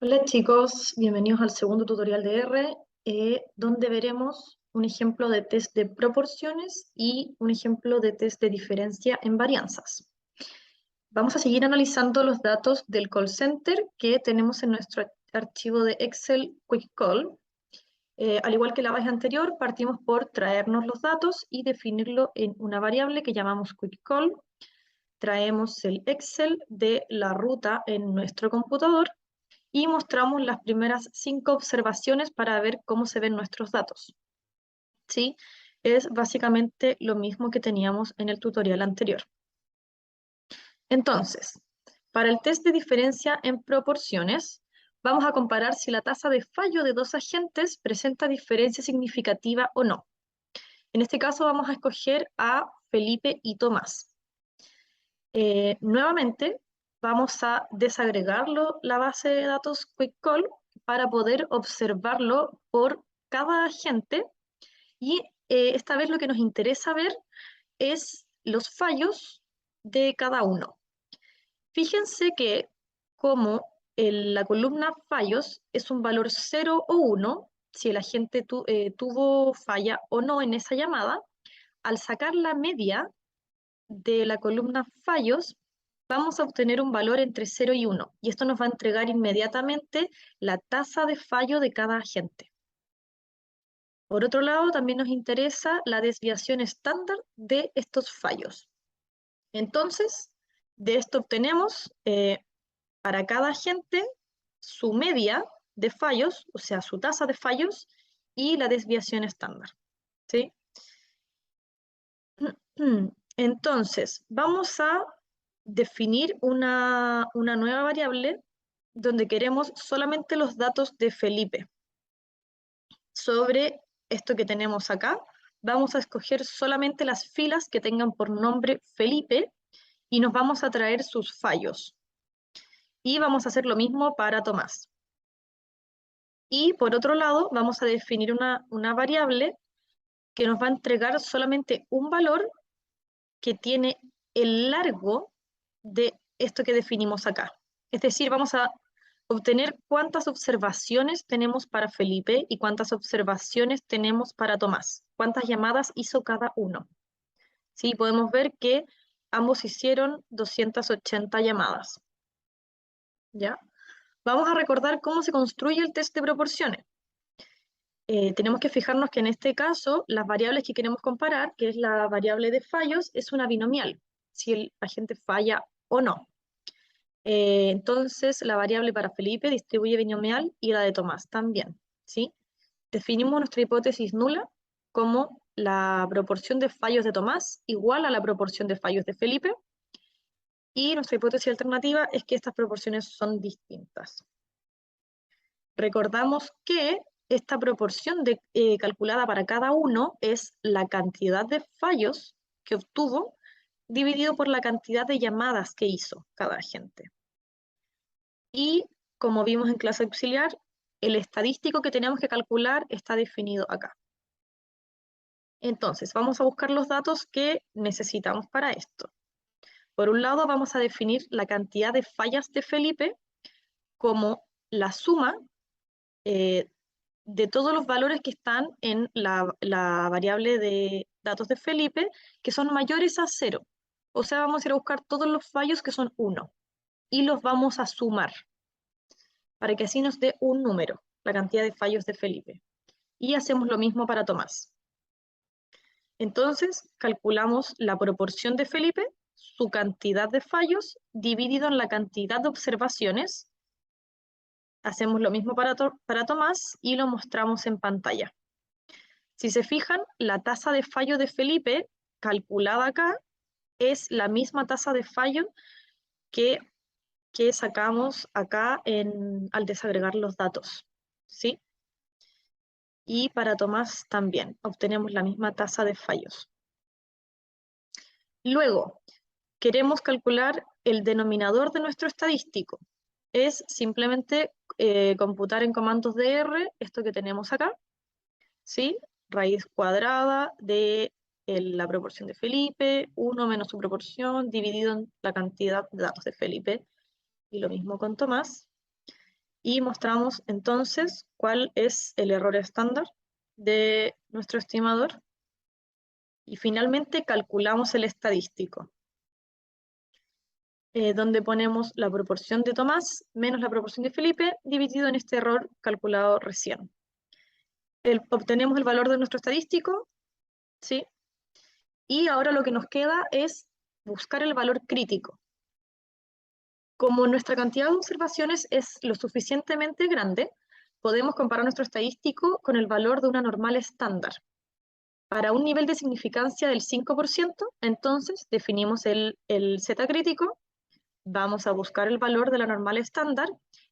Hola chicos, bienvenidos al segundo tutorial de R, donde veremos un ejemplo de test de proporciones y un ejemplo de test de diferencia en varianzas. Vamos a seguir analizando los datos del call center que tenemos en nuestro archivo de Excel Quick Call. Al igual que la vez anterior, partimos por traernos los datos y definirlo en una variable que llamamos Quick Call. Traemos el Excel de la ruta en nuestro computador y mostramos las primeras 5 observaciones para ver cómo se ven nuestros datos. ¿Sí? Es básicamente lo mismo que teníamos en el tutorial anterior. Entonces, para el test de diferencia en proporciones, vamos a comparar si la tasa de fallo de dos agentes presenta diferencia significativa o no. En este caso vamos a escoger a Felipe y Tomás. Nuevamente, vamos a desagregarlo la base de datos Quick Call para poder observarlo por cada agente y esta vez lo que nos interesa ver es los fallos de cada uno. Fíjense que como la columna fallos es un valor 0 o 1, si el agente tuvo falla o no en esa llamada, al sacar la media de la columna fallos, vamos a obtener un valor entre 0 y 1, y esto nos va a entregar inmediatamente la tasa de fallo de cada agente. Por otro lado, también nos interesa la desviación estándar de estos fallos. Entonces, de esto obtenemos para cada agente su media de fallos, o sea, su tasa de fallos, y la desviación estándar. ¿Sí? Entonces, vamos a definir una nueva variable donde queremos solamente los datos de Felipe. Sobre esto que tenemos acá, vamos a escoger solamente las filas que tengan por nombre Felipe y nos vamos a traer sus fallos. Y vamos a hacer lo mismo para Tomás. Y por otro lado, vamos a definir una variable que nos va a entregar solamente un valor que tiene el largo de esto que definimos acá. Es decir, vamos a obtener cuántas observaciones tenemos para Felipe y cuántas observaciones tenemos para Tomás. Cuántas llamadas hizo cada uno. Sí, podemos ver que ambos hicieron 280 llamadas. ¿Ya? Vamos a recordar cómo se construye el test de proporciones. Tenemos que fijarnos que en este caso, las variables que queremos comparar, que es la variable de fallos, es una binomial, si el agente falla o no. Entonces, la variable para Felipe distribuye binomial y la de Tomás también, ¿sí? Definimos nuestra hipótesis nula como la proporción de fallos de Tomás igual a la proporción de fallos de Felipe, y nuestra hipótesis alternativa es que estas proporciones son distintas. Recordamos que esta proporción calculada para cada uno es la cantidad de fallos que obtuvo dividido por la cantidad de llamadas que hizo cada agente. Y como vimos en clase auxiliar, el estadístico que tenemos que calcular está definido acá. Entonces, vamos a buscar los datos que necesitamos para esto. Por un lado, vamos a definir la cantidad de fallas de Felipe como la suma de todos los valores que están en la variable de datos de Felipe, que son mayores a 0. O sea, vamos a ir a buscar todos los fallos que son 1 y los vamos a sumar para que así nos dé un número, la cantidad de fallos de Felipe. Y hacemos lo mismo para Tomás. Entonces, calculamos la proporción de Felipe, su cantidad de fallos, dividido en la cantidad de observaciones. Hacemos lo mismo para Tomás y lo mostramos en pantalla. Si se fijan, la tasa de fallo de Felipe, calculada acá, es la misma tasa de fallo que sacamos acá al desagregar los datos, ¿sí? Y para Tomás también, obtenemos la misma tasa de fallos. Luego, queremos calcular el denominador de nuestro estadístico. Es simplemente computar en comandos de R esto que tenemos acá, ¿sí? Raíz cuadrada de la proporción de Felipe, 1 menos su proporción, dividido en la cantidad de datos de Felipe, y lo mismo con Tomás, y mostramos entonces cuál es el error estándar de nuestro estimador, y finalmente calculamos el estadístico, donde ponemos la proporción de Tomás menos la proporción de Felipe, dividido en este error calculado recién. Obtenemos el valor de nuestro estadístico, ¿sí? Y ahora lo que nos queda es buscar el valor crítico. Como nuestra cantidad de observaciones es lo suficientemente grande, podemos comparar nuestro estadístico con el valor de una normal estándar. Para un nivel de significancia del 5%, entonces definimos el Z crítico, vamos a buscar el valor de la normal estándar,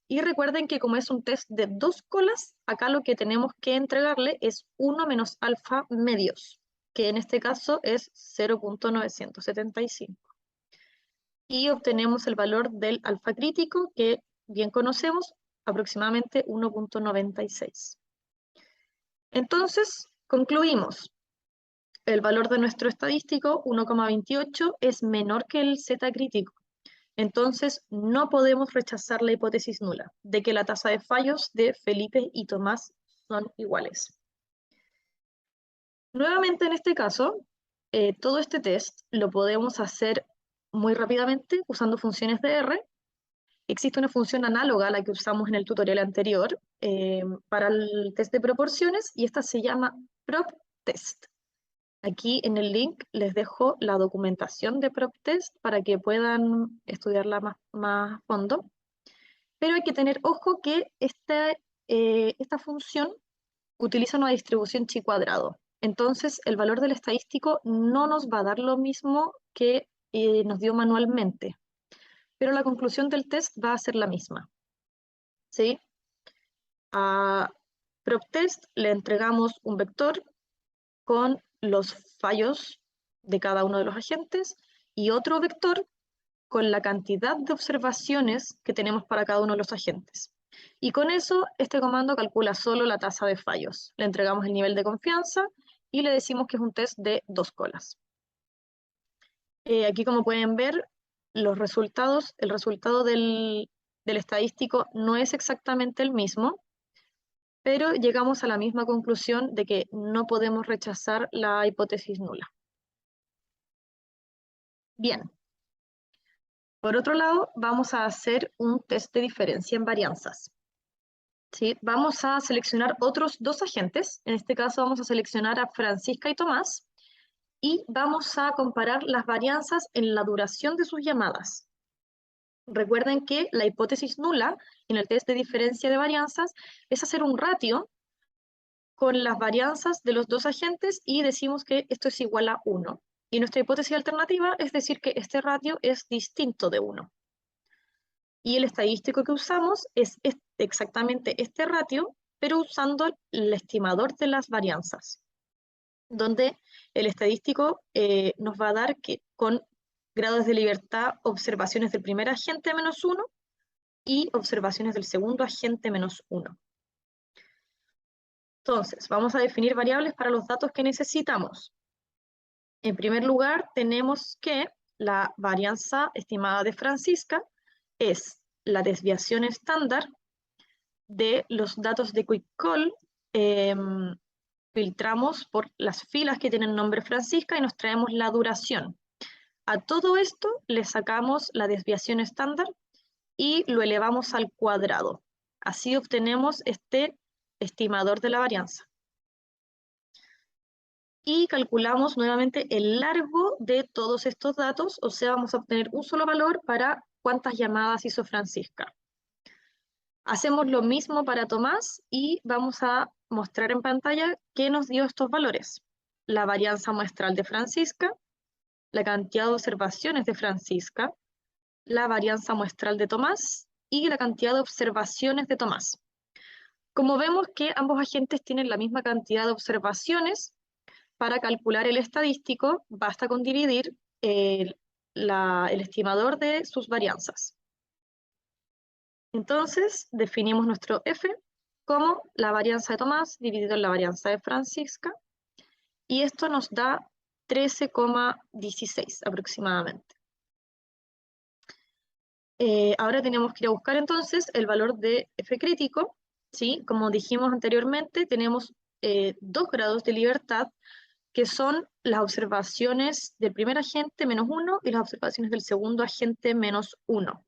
y recuerden que como es un test de 2 colas, acá lo que tenemos que entregarle es 1 menos alfa medios, que en este caso es 0.975. Y obtenemos el valor del alfa crítico, que bien conocemos, aproximadamente 1.96. Entonces, concluimos. El valor de nuestro estadístico, 1,28, es menor que el Z crítico. Entonces, no podemos rechazar la hipótesis nula de que la tasa de fallos de Felipe y Tomás son iguales. Nuevamente, en este caso, todo este test lo podemos hacer muy rápidamente usando funciones de R. Existe una función análoga a la que usamos en el tutorial anterior para el test de proporciones, y esta se llama PropTest. Aquí en el link les dejo la documentación de PropTest para que puedan estudiarla más a fondo. Pero hay que tener ojo que esta función utiliza una distribución chi cuadrado. Entonces, el valor del estadístico no nos va a dar lo mismo que nos dio manualmente, pero la conclusión del test va a ser la misma. ¿Sí? A PropTest le entregamos un vector con los fallos de cada uno de los agentes y otro vector con la cantidad de observaciones que tenemos para cada uno de los agentes. Y con eso, este comando calcula solo la tasa de fallos. Le entregamos el nivel de confianza y le decimos que es un test de 2 colas. Aquí, como pueden ver, los resultados, el resultado del estadístico no es exactamente el mismo, pero llegamos a la misma conclusión de que no podemos rechazar la hipótesis nula. Bien. Por otro lado, vamos a hacer un test de diferencia en varianzas. ¿Sí? Vamos a seleccionar otros 2 agentes. En este caso vamos a seleccionar a Francisca y Tomás, y vamos a comparar las varianzas en la duración de sus llamadas. Recuerden que la hipótesis nula en el test de diferencia de varianzas es hacer un ratio con las varianzas de los 2 agentes y decimos que esto es igual a 1. Y nuestra hipótesis alternativa es decir que este ratio es distinto de 1. Y el estadístico que usamos es exactamente este ratio, pero usando el estimador de las varianzas, donde el estadístico nos va a dar que con grados de libertad, observaciones del primer agente menos 1 y observaciones del segundo agente menos 1. Entonces, vamos a definir variables para los datos que necesitamos. En primer lugar, tenemos que la varianza estimada de Francisca es la desviación estándar de los datos de Quick Call. Filtramos por las filas que tienen nombre Francisca y nos traemos la duración. A todo esto le sacamos la desviación estándar y lo elevamos al cuadrado. Así obtenemos este estimador de la varianza. Y calculamos nuevamente el largo de todos estos datos, o sea, vamos a obtener un solo valor para cuántas llamadas hizo Francisca. Hacemos lo mismo para Tomás y vamos a mostrar en pantalla qué nos dio estos valores. La varianza muestral de Francisca, la cantidad de observaciones de Francisca, la varianza muestral de Tomás y la cantidad de observaciones de Tomás. Como vemos que ambos agentes tienen la misma cantidad de observaciones, para calcular el estadístico basta con dividir el estimador de sus varianzas. Entonces, definimos nuestro F como la varianza de Tomás dividido en la varianza de Francisca, y esto nos da 13,16 aproximadamente. Ahora tenemos que ir a buscar entonces el valor de F crítico, ¿sí? Como dijimos anteriormente, tenemos 2 grados de libertad, que son las observaciones del primer agente -1 y las observaciones del segundo agente -1.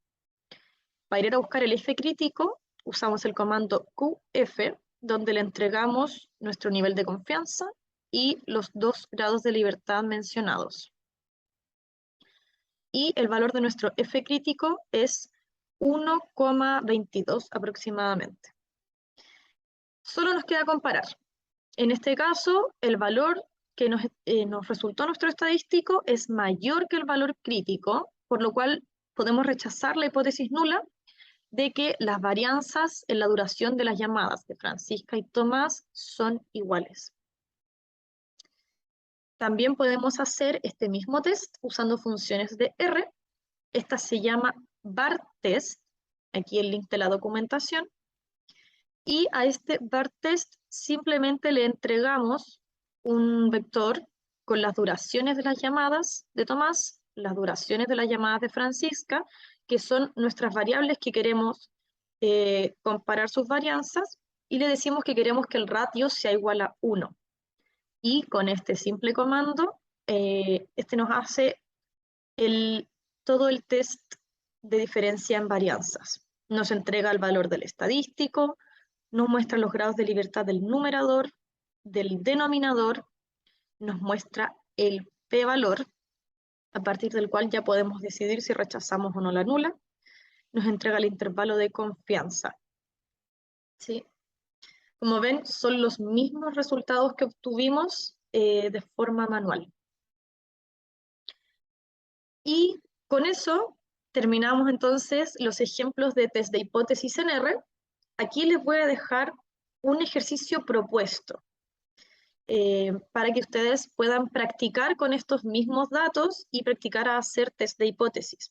Para ir a buscar el F crítico, usamos el comando QF, donde le entregamos nuestro nivel de confianza y los 2 grados de libertad mencionados. Y el valor de nuestro F crítico es 1,22 aproximadamente. Solo nos queda comparar. En este caso, el valor que nos resultó nuestro estadístico es mayor que el valor crítico, por lo cual podemos rechazar la hipótesis nula de que las varianzas en la duración de las llamadas de Francisca y Tomás son iguales. También podemos hacer este mismo test usando funciones de R. Esta se llama bar_test, aquí el link de la documentación, y a este bar_test simplemente le entregamos un vector con las duraciones de las llamadas de Tomás, las duraciones de las llamadas de Francisca, que son nuestras variables que queremos comparar sus varianzas, y le decimos que queremos que el ratio sea igual a 1. Y con este simple comando, este nos hace todo el test de diferencia en varianzas. Nos entrega el valor del estadístico, nos muestra los grados de libertad del numerador, del denominador, nos muestra el p-valor, a partir del cual ya podemos decidir si rechazamos o no la nula, nos entrega el intervalo de confianza. ¿Sí? Como ven, son los mismos resultados que obtuvimos de forma manual. Y con eso terminamos entonces los ejemplos de test de hipótesis en R. Aquí les voy a dejar un ejercicio propuesto para que ustedes puedan practicar con estos mismos datos y practicar a hacer test de hipótesis.